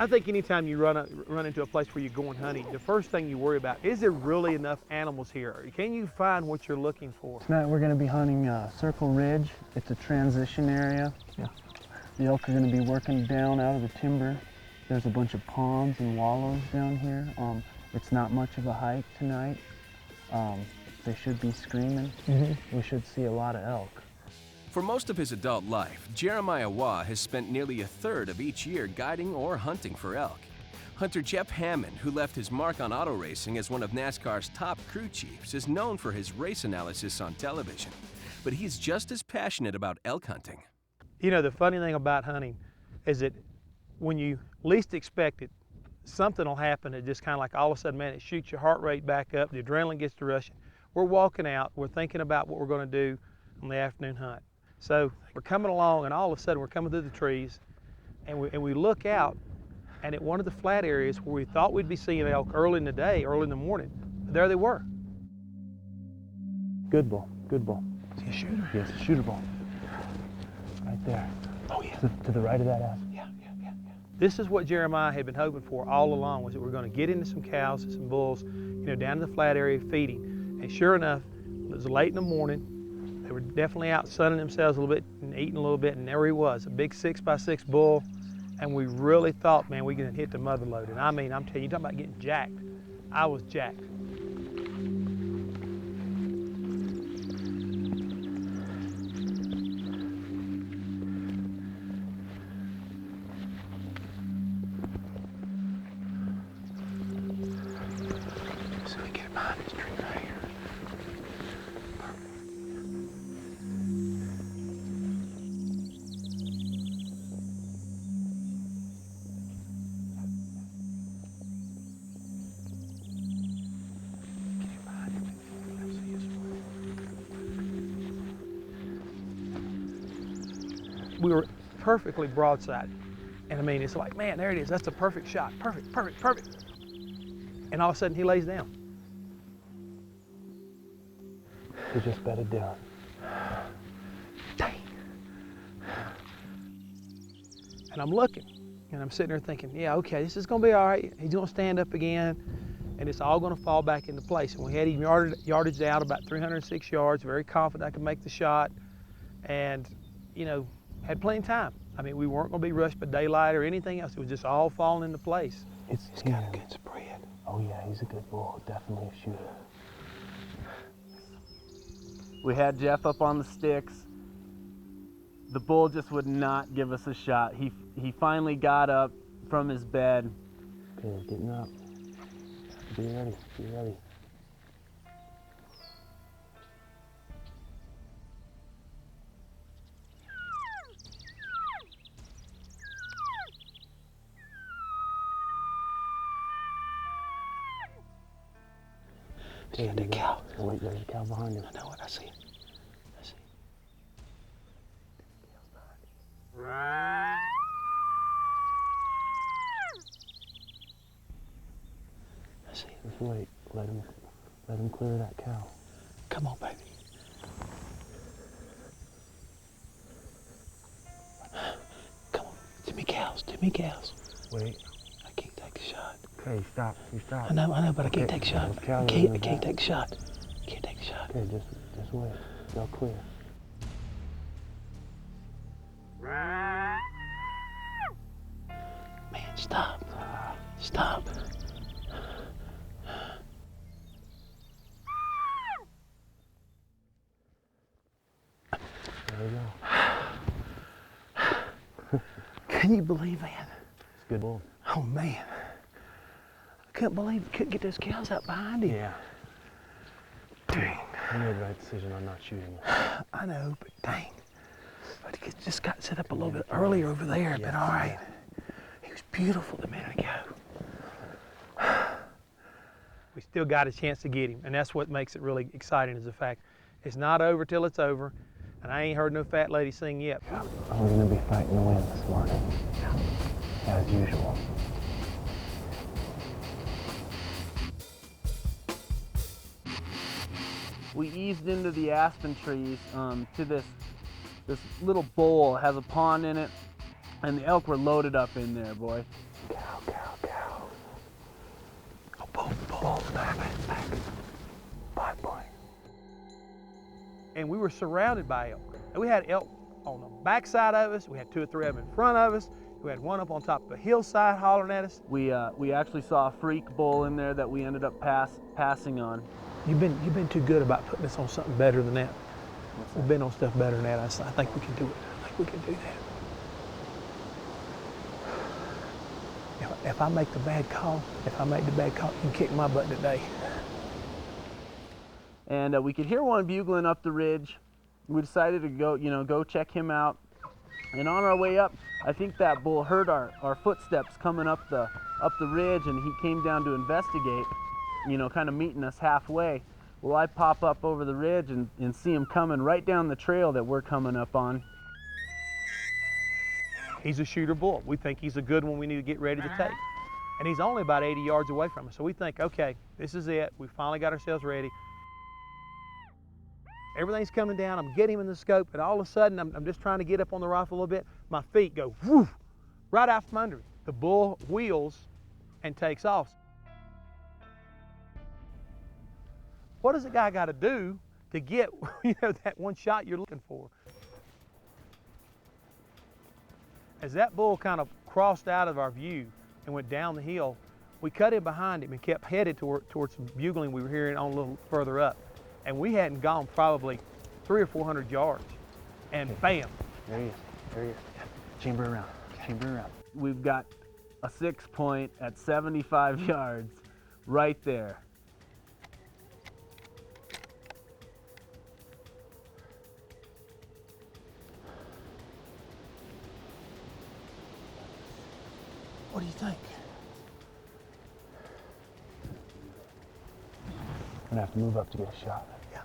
I think anytime you run into a place where you're going hunting, the first thing you worry about, is there really enough animals here? Can you find what you're looking for? Tonight we're going to be hunting Circle Ridge. It's a transition area. Yeah. The elk are going to be working down out of the timber. There's a bunch of ponds and wallows down here. It's not much of a hike tonight. They should be screaming. We should see a lot of elk. For most of his adult life, Jeremiah Waugh has spent nearly a third of each year guiding or hunting for elk. Hunter Jeff Hammond, who left his mark on auto racing as one of NASCAR's top crew chiefs, is known for his race analysis on television. But he's just as passionate about elk hunting. You know, the funny thing about hunting is that when you least expect it, something will happen that just kind of like all of a sudden, man, it shoots your heart rate back up, the adrenaline gets to rushing. We're walking out, we're thinking about what we're going to do on the afternoon hunt. So we're coming along, and all of a sudden we're coming through the trees, and we look out, and at one of the flat areas where we thought we'd be seeing elk early in the day, early in the morning, there they were. Good bull, good bull. Is he a shooter? Yes, a shooter bull. Right there. Oh yeah. To the right of that ass. Yeah. This is what Jeremiah had been hoping for all along, was that we're going to get into some cows and some bulls, you know, down in the flat area feeding. And sure enough, it was late in the morning. They were definitely out sunning themselves a little bit and eating a little bit, and there he was, a big 6x6 bull, and we really thought, man, we could hit the mother load. And I mean, I'm telling you, talking about getting jacked. I was jacked. So we get behind this tree right here. We were perfectly broadside. And I mean, it's like, man, there it is. That's a perfect shot. Perfect. And all of a sudden he lays down. He just bedded down. Dang. And I'm looking, and I'm sitting there thinking, yeah, okay, this is gonna be all right. He's gonna stand up again, and it's all gonna fall back into place. And we had him yardage out about 306 yards, very confident I could make the shot, and, you know, had plenty of time. I mean, we weren't going to be rushed by daylight or anything else. It was just all falling into place. He's got a good spread. Oh yeah, he's a good bull. Definitely a shooter. We had Jeff up on the sticks. The bull just would not give us a shot. He finally got up from his bed. Okay, getting up. Be ready. Hey, the cow. Oh, wait, there's a cow behind him. I know what I see. Just wait. Let him clear that cow. Come on, baby. Come on. Too many cows. Wait. I can't take the shot. Okay, stop. I know, but I can't take a shot. I can't take a shot. Okay, just wait. They'll clear. Man, stop. There we go. Can you believe that? It's a good bull. Oh man. I couldn't believe we couldn't get those cows out behind him. Yeah. Dang. I made the right decision on not shooting him. I know, but dang. But he just got set up a little bit earlier over there, but all right. He was beautiful a minute ago. We still got a chance to get him, and that's what makes it really exciting, is the fact it's not over till it's over, and I ain't heard no fat lady sing yet. I'm gonna be fighting the wind this morning, as usual. We eased into the aspen trees to this little bowl. It has a pond in it, and the elk were loaded up in there, boy. Cow. and we were surrounded by elk. And we had elk on the backside of us. We had 2 or 3 of them in front of us. We had one up on top of a hillside hollering at us. We actually saw a freak bull in there that we ended up passing on. You've been too good about putting us on something better than that. We've been on stuff better than that. I think we can do it. I think we can do that. If I make the bad call, you can kick my butt today. And we could hear one bugling up the ridge. We decided to go check him out. And on our way up, I think that bull heard our footsteps coming up the ridge, and he came down to investigate, kind of meeting us halfway. Well, I pop up over the ridge and see him coming right down the trail that we're coming up on. He's a shooter bull. We think he's a good one we need to get ready to take. And he's only about 80 yards away from us. So we think, okay, this is it. We finally got ourselves ready. Everything's coming down. I'm getting him in the scope, and all of a sudden, I'm just trying to get up on the rifle a little bit. My feet go whoo, right out from under me. The bull wheels and takes off. What does a guy got to do to get that one shot you're looking for? As that bull kind of crossed out of our view and went down the hill, we cut in behind him and kept headed towards some bugling we were hearing on a little further up. And we hadn't gone probably 300 or 400 yards. And bam. There he is. There he is. Chamber around. Chamber around. We've got a 6-point at 75 yards right there. What do you think? I'm gonna have to move up to get a shot. Yeah.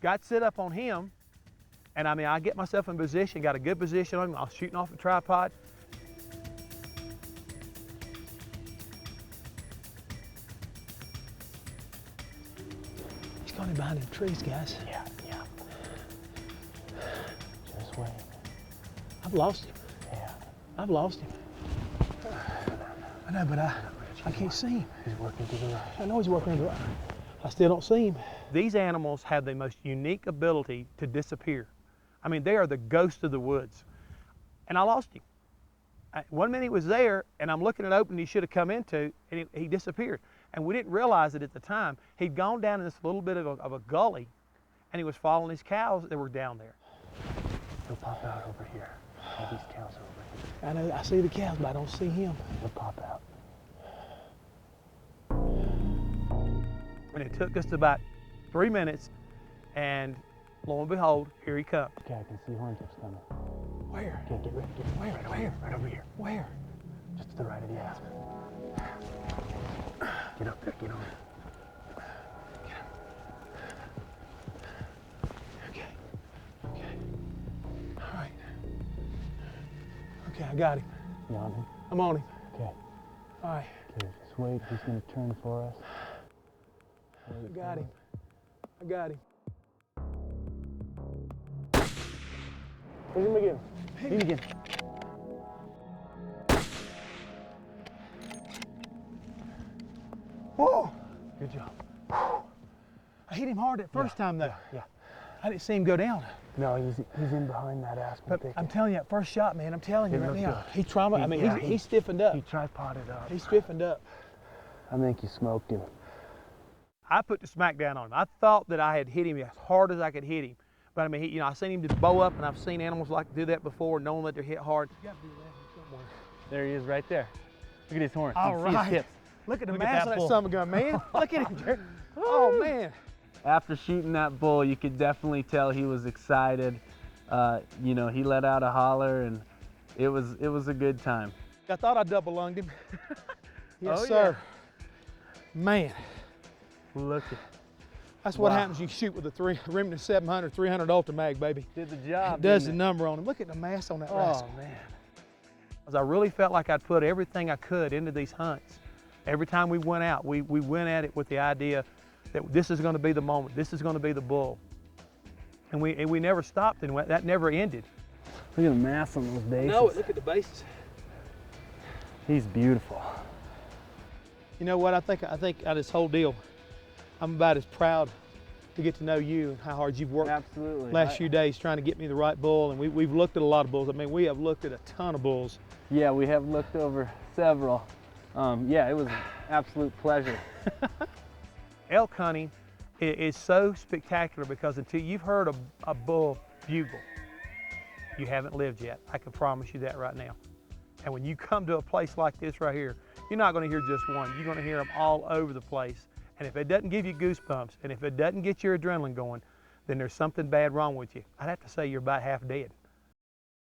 Got set up on him, and I get myself in position, got a good position on him. I was shooting off the tripod. He's going behind the trees, guys. Yeah. Just wait. I've lost him. Yeah. I've lost him. I know, but I can't see him. He's working to the right. I know he's working to the right. I still don't see him. These animals have the most unique ability to disappear. I mean, they are the ghosts of the woods. And I lost him. One minute he was there, and I'm looking at an opening he should have come into, and he disappeared. And we didn't realize it at the time. He'd gone down in this little bit of a gully, and he was following his cows that were down there. He'll pop out over here. All these cows over here. I know, I see the cows, but I don't see him. He'll pop out. And it took us about 3 minutes, and lo and behold, here he comes. Okay, I can see horn tips coming. Where? Okay, get ready. Where? Right over Where? here. Right over here. Where? Just to the right of the aspen. Get up there. Get on it. Okay. All right. Okay, I got him. You on him? I'm on him. Okay. All right, Okay, just wait. He's gonna turn for us. I got him. I got him. Hit him again. Hit him again. Whoa! Good job. I hit him hard that first time though. Yeah. I didn't see him go down. No, he's in behind that aspen But thicket. I'm telling you, that first shot, man, I'm telling you It right looked now. good. He stiffened up. He tripoded up. He stiffened up. I think you smoked him. I put the smack down on him. I thought that I had hit him as hard as I could hit him. But I mean, I've seen him just bow up, and I've seen animals like to do that before, knowing that they're hit hard. You got to do that somewhere. There he is right there. Look at his horn. All You can see his right. tips. Look at the Look at mass that of that bull. son of a gun, man. Look at him, Jerry. Oh, man. After shooting that bull, you could definitely tell he was excited. He let out a holler, and it was a good time. I thought I double lunged him. Yes, Oh, sir. Man, Look at that's what Wow. happens. You shoot with a Remington 700, 300 Ultra Mag, baby. did the job. It does the didn't number on him. Look at the mass on that it? rascal. Oh man. I really felt like I'd put everything I could into these hunts. Every time we went out, we went at it with the idea that this is going to be the moment. This is going to be the bull. And we never stopped, and that never ended. Look at the mass on those bases. No, look at the bases. He's beautiful. You know what? I think out of this whole deal, I'm about as proud to get to know you and how hard you've worked Absolutely. last few days trying to get me the right bull. And we've looked at a lot of bulls. I mean, we have looked at a ton of bulls. Yeah, we have looked over several. Yeah, it was an absolute pleasure. Elk hunting is so spectacular because until you've heard a bull bugle, you haven't lived yet. I can promise you that right now. And when you come to a place like this right here, you're not going to hear just one. You're going to hear them all over the place. And if it doesn't give you goosebumps, and if it doesn't get your adrenaline going, then there's something bad wrong with you. I'd have to say you're about half dead.